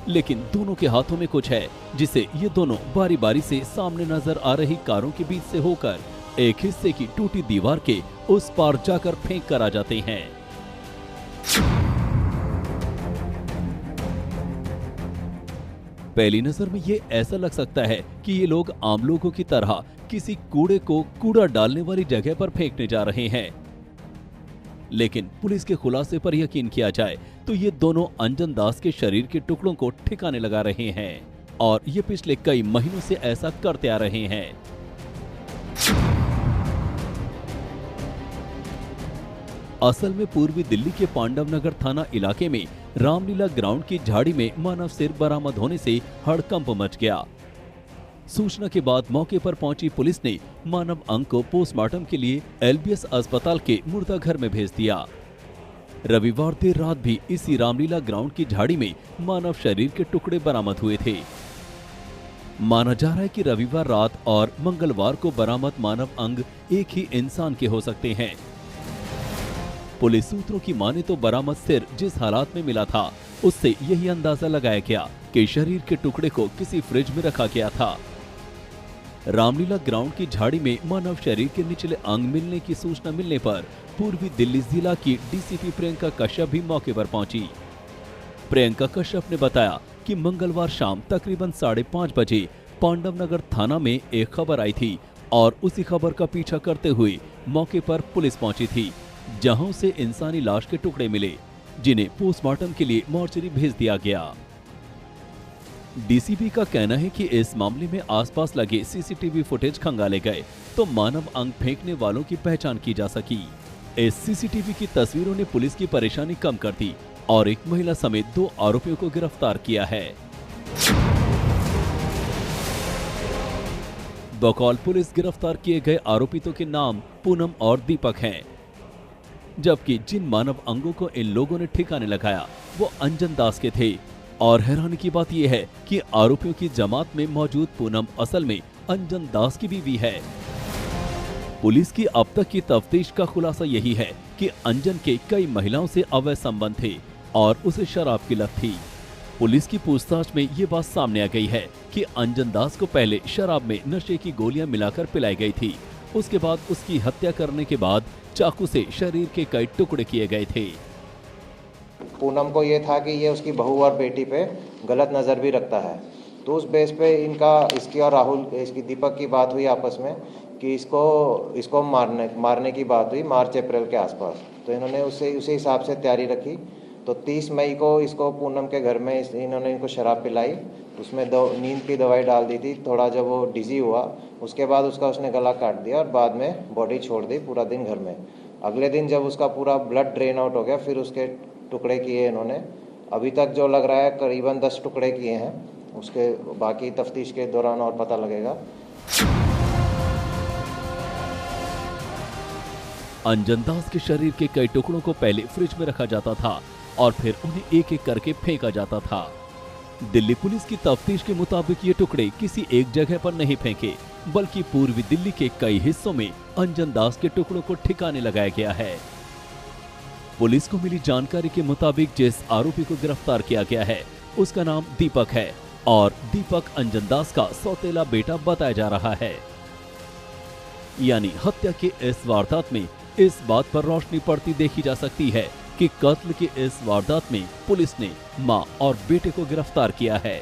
लेकिन दोनों के हाथों में कुछ है, जिसे ये दोनों बारी बारी से सामने नजर आ रही कारों के बीच से होकर एक हिस्से की टूटी दीवार के उस पार जाकर फेंक कर आ जाते हैं। पहली नजर में ये ऐसा लग सकता है कि ये लोग आम लोगों की तरह किसी कूड़े को कूड़ा डालने वाली जगह पर फेंकने जा रहे हैं, लेकिन पुलिस के खुलासे पर यकीन किया जाए तो ये दोनों अंजन दास के शरीर के टुकड़ों को ठिकाने लगा रहे हैं और ये पिछले कई महीनों से ऐसा करते आ रहे हैं। असल में पूर्वी दिल्ली के पांडव नगर थाना इलाके में रामलीला ग्राउंड की झाड़ी में मानव सिर बरामद होने से हड़कंप मच गया। सूचना के बाद मौके पर पहुंची पुलिस ने मानव अंग को पोस्टमार्टम के लिए एलबीएस अस्पताल के मुर्दा घर में भेज दिया। रविवार देर रात भी इसी रामलीला ग्राउंड की झाड़ी में मानव शरीर के टुकड़े बरामद हुए थे। माना जा रहा है कि रविवार रात और मंगलवार को बरामद मानव अंग एक ही इंसान के हो सकते हैं। पुलिस सूत्रों की माने तो बरामद सिर जिस हालात में मिला था उससे यही अंदाजा लगाया गया कि शरीर के टुकड़े को किसी फ्रिज में रखा गया था। रामलीला ग्राउंड की झाड़ी में मानव शरीर के निचले अंग मिलने की सूचना मिलने पर पूर्वी दिल्ली जिला की डीसीपी प्रियंका कश्यप भी मौके पर पहुंची। प्रियंका कश्यप ने बताया कि मंगलवार शाम तकरीबन 5:30 बजे पांडव नगर थाना में एक खबर आई थी और उसी खबर का पीछा करते हुए मौके पर पुलिस पहुंची थी, जहां से इंसानी लाश के टुकड़े मिले, जिन्हें पोस्टमार्टम के लिए मोर्चरी भेज दिया गया। डीसीपी का कहना है कि इस मामले में आसपास लगे सीसीटीवी फुटेज खंगाले गए तो मानव अंग फेंकने वालों की पहचान की जा सकी। इस सीसीटीवी की तस्वीरों ने पुलिस की परेशानी कम कर दी और एक महिला समेत 2 आरोपियों को गिरफ्तार किया है। बकौल पुलिस गिरफ्तार किए गए आरोपितों के नाम पूनम और दीपक हैं, जबकि जिन मानव अंगों को इन लोगों ने ठिकाने लगाया वो अंजन दास के थे। और हैरानी की बात यह है कि आरोपियों की जमात में मौजूद पूनम असल में अंजन दास की बीवी है। पुलिस की अब तक की तफ्तीश का खुलासा यही है कि अंजन के कई महिलाओं से अवैध संबंध थे और उसे शराब की लत थी। पुलिस की पूछताछ में ये बात सामने आ गई है कि अंजन दास को पहले शराब में नशे की गोलियां मिलाकर पिलाई गई थी। उसके बाद उसकी हत्या करने के बाद चाकू से शरीर के कई टुकड़े किए गए थे। पूनम को ये था कि ये उसकी बहू और बेटी पे गलत नज़र भी रखता है, तो उस बेस पे इसकी और राहुल इसकी दीपक की बात हुई आपस में कि इसको मारने की बात हुई मार्च अप्रैल के आसपास। तो इन्होंने उसी हिसाब से तैयारी रखी। तो 30 मई को इसको पूनम के घर में इन्होंने इनको शराब पिलाई, उसमें नींद की दवाई डाल दी थी। थोड़ा जब वो डिजी हुआ उसके बाद उसने गला काट दिया और बाद में बॉडी छोड़ दी पूरा दिन घर में। अगले दिन जब उसका पूरा ब्लड ड्रेन आउट हो गया फिर उसके टुकड़े किए इन्होंने। अभी तक जो लग रहा है करीबन 10 टुकड़े किए हैं, उसके बाकी तफ्तीश के दौरान और पता लगेगा। अंजन दास के शरीर के कई टुकड़ों को पहले फ्रिज में रखा जाता था और फिर उन्हें एक एक करके फेंका जाता था। दिल्ली पुलिस की तफ्तीश के मुताबिक ये टुकड़े किसी एक जगह पर नहीं फेंके, बल्कि पूर्वी दिल्ली के कई हिस्सों में अंजन दास के टुकड़ों को ठिकाने लगाया गया है। पुलिस को मिली जानकारी के मुताबिक जिस आरोपी को गिरफ्तार किया गया है उसका नाम दीपक है और दीपक अंजन दास का सौतेला बेटा बताया जा रहा है। यानी हत्या के इस वारदात में इस बात पर रोशनी पड़ती देखी जा सकती है कि कत्ल की इस वारदात में पुलिस ने मां और बेटे को गिरफ्तार किया है।